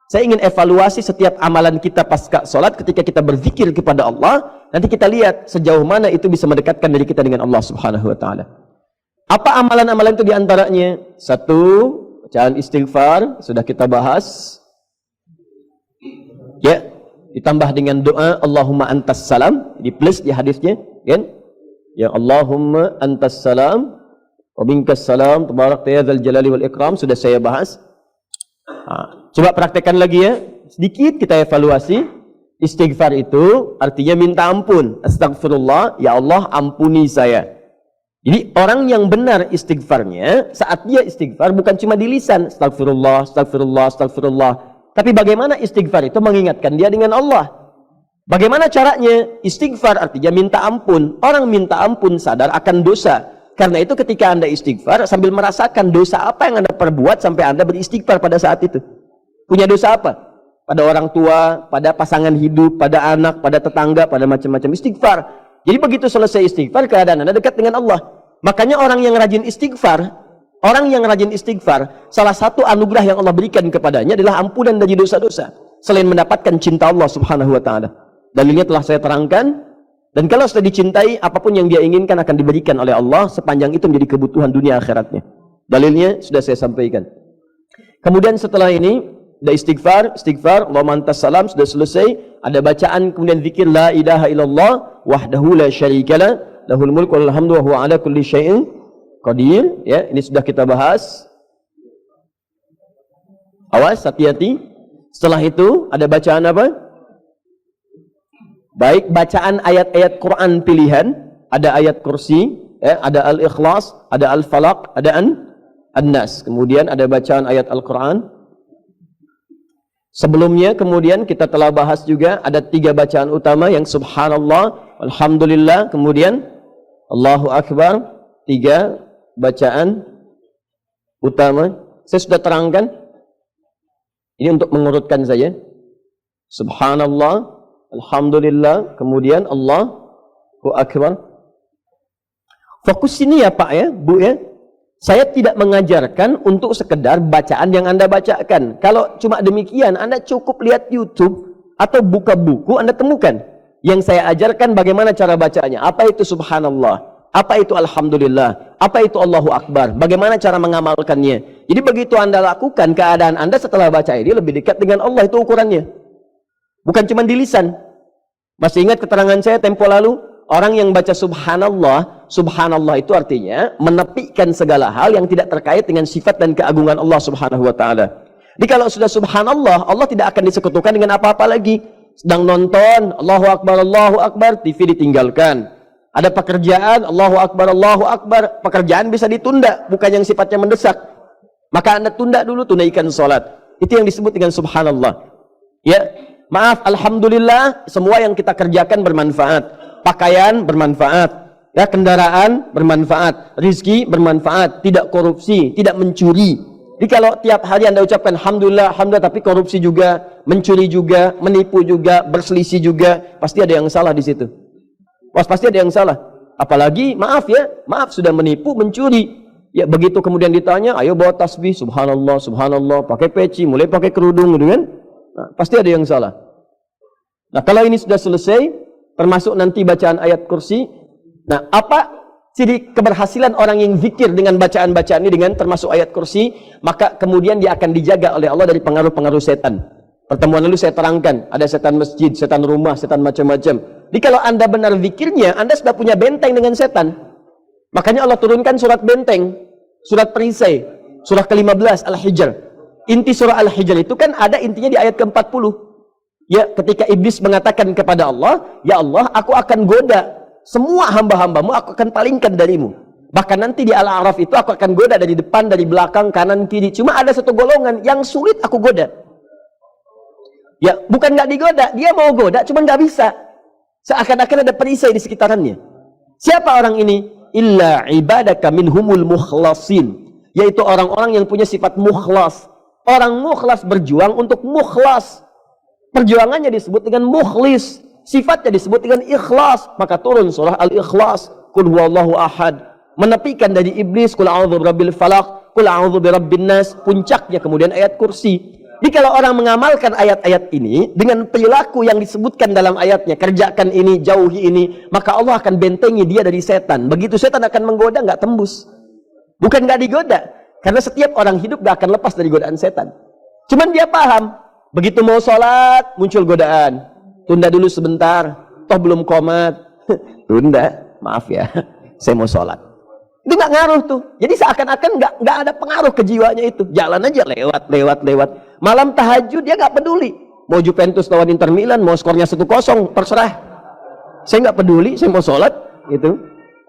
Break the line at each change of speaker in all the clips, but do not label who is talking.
Saya ingin evaluasi setiap amalan kita pasca sholat ketika kita berzikir kepada Allah. Nanti kita lihat sejauh mana itu bisa mendekatkan diri kita dengan Allah Subhanahu wa Ta'ala. Apa amalan-amalan itu diantaranya? 1, bacaan istighfar, sudah kita bahas. Ya, ditambah dengan doa Allahumma antas salam, di plus di hadisnya, kan? Ya Allahumma antas salam wa minkas salam tabarakta ya dzal jalali wal ikram, sudah saya bahas. Coba praktekkan lagi ya. Sedikit kita evaluasi. Istighfar itu artinya minta ampun. Astagfirullah, ya Allah ampuni saya. Jadi orang yang benar istighfarnya, saat dia istighfar bukan cuma di lisan, astagfirullah, astagfirullah, astagfirullah. Tapi bagaimana istighfar itu mengingatkan dia dengan Allah. Bagaimana caranya? Istighfar artinya minta ampun. Orang minta ampun sadar akan dosa. Karena itu ketika Anda istighfar sambil merasakan dosa apa yang Anda perbuat sampai Anda beristighfar pada saat itu. Punya dosa apa? Pada orang tua, pada pasangan hidup, pada anak, pada tetangga, pada macam-macam istighfar. Jadi begitu selesai istighfar, keadaan Anda dekat dengan Allah. Makanya orang yang rajin istighfar, salah satu anugerah yang Allah berikan kepadanya adalah ampunan dari dosa-dosa. Selain mendapatkan cinta Allah Subhanahu wa Ta'ala. Dalilnya telah saya terangkan. Dan kalau sudah dicintai, apapun yang dia inginkan akan diberikan oleh Allah sepanjang itu menjadi kebutuhan dunia akhiratnya. Dalilnya sudah saya sampaikan. Kemudian setelah ini, ada istighfar, Allahumma antas salam, sudah selesai. Ada bacaan, kemudian zikir la ilaha illallah wahdahu la syarikalah lahul mulku wal hamdu wa huwa ala kulli syai'in qadir. Ya, ini sudah kita bahas. Awas, hati-hati. Setelah itu ada bacaan apa? Baik bacaan ayat-ayat Quran pilihan, ada ayat kursi, ada al-ikhlas, ada al-falaq, ada an-nas. Kemudian ada bacaan ayat Al-Quran. Sebelumnya kemudian kita telah bahas juga ada 3 bacaan utama yang subhanallah, alhamdulillah, kemudian Allahu Akbar. 3 bacaan utama. Saya sudah terangkan. Ini untuk mengurutkan saja. Subhanallah, alhamdulillah, kemudian Allahu Akbar. Fokus sini ya Pak ya, Bu ya. Saya tidak mengajarkan untuk sekedar bacaan yang Anda bacakan. Kalau cuma demikian, Anda cukup lihat YouTube atau buka buku, Anda temukan. Yang saya ajarkan bagaimana cara bacanya. Apa itu subhanallah? Apa itu alhamdulillah? Apa itu Allahu Akbar? Bagaimana cara mengamalkannya? Jadi begitu Anda lakukan, keadaan Anda setelah baca ini lebih dekat dengan Allah, itu ukurannya. Bukan cuma di lisan. Masih ingat keterangan saya tempo lalu? Orang yang baca subhanallah, subhanallah itu artinya menepikan segala hal yang tidak terkait dengan sifat dan keagungan Allah Subhanahu wa Ta'ala. Jadi kalau sudah subhanallah, Allah tidak akan disekutukan dengan apa-apa lagi. Sedang nonton, Allahu Akbar, TV ditinggalkan. Ada pekerjaan, Allahu Akbar, pekerjaan bisa ditunda, bukan yang sifatnya mendesak. Maka Anda tunda dulu, tunaikan sholat. Itu yang disebut dengan subhanallah. Ya, maaf, alhamdulillah, semua yang kita kerjakan bermanfaat. Pakaian bermanfaat, ya, kendaraan bermanfaat, rizki bermanfaat, tidak korupsi, tidak mencuri. Jadi kalau tiap hari Anda ucapkan alhamdulillah, alhamdulillah, tapi korupsi juga, mencuri juga, menipu juga, berselisih juga, pasti ada yang salah di situ. Pasti ada yang salah. Apalagi maaf ya, maaf sudah menipu, mencuri. Ya begitu kemudian ditanya, ayo bawa tasbih, subhanallah, subhanallah, pakai peci, mulai pakai kerudung, gitu kan? Nah, pasti ada yang salah. Nah kalau ini sudah selesai, termasuk nanti bacaan ayat kursi. Nah, apa ciri keberhasilan orang yang zikir dengan bacaan-bacaan ini dengan termasuk ayat kursi? Maka kemudian dia akan dijaga oleh Allah dari pengaruh-pengaruh setan. Pertemuan lalu saya terangkan, ada setan masjid, setan rumah, setan macam-macam. Jadi kalau Anda benar zikirnya, Anda sudah punya benteng dengan setan. Makanya Allah turunkan surat benteng, surat perisai, surah ke-15 Al-Hijr. Inti surah Al-Hijr itu kan ada intinya di ayat ke-40. Ya, ketika iblis mengatakan kepada Allah, ya Allah, aku akan goda semua hamba-hambamu, aku akan palingkan darimu. Bahkan nanti di Al-A'raf itu aku akan goda dari depan, dari belakang, kanan, kiri. Cuma ada satu golongan yang sulit aku goda. Ya, bukan nggak digoda, dia mau goda, cuma nggak bisa. Seakan-akan ada perisai di sekitarannya. Siapa orang ini? Illa ibadaka minhumul mukhlasin. Yaitu orang-orang yang punya sifat mukhlas. Orang mukhlas berjuang untuk mukhlas. Perjuangannya disebut dengan mukhlis, sifatnya disebut dengan ikhlas. Maka turun surah Al-Ikhlas, Qul huwallahu ahad, menepikan dari iblis, Qul a'udzu birabbil falaq, Qul a'udzu birabbin nas. Puncaknya kemudian ayat kursi. Jadi kalau orang mengamalkan ayat-ayat ini dengan perilaku yang disebutkan dalam ayatnya, kerjakan ini, jauhi ini, maka Allah akan bentengi dia dari setan. Begitu setan akan menggoda, nggak tembus. Bukan nggak digoda, karena setiap orang hidup nggak akan lepas dari godaan setan. Cuman dia paham, begitu mau sholat, muncul godaan. Tunda dulu sebentar, toh belum qomat. Tunda, maaf ya, saya mau sholat. Itu nggak ngaruh tuh. Jadi seakan-akan nggak ada pengaruh ke jiwanya itu. Jalan aja lewat. Malam tahajud dia nggak peduli. Mau Juventus lawan Inter Milan, mau skornya 1-0, terserah. Saya nggak peduli, saya mau sholat gitu.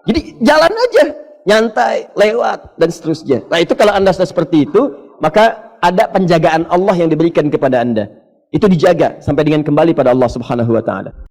Jadi jalan aja, nyantai, lewat dan seterusnya. Nah itu kalau Anda sudah seperti itu, maka ada penjagaan Allah yang diberikan kepada Anda. Itu dijaga sampai dengan kembali pada Allah Subhanahu wa taala.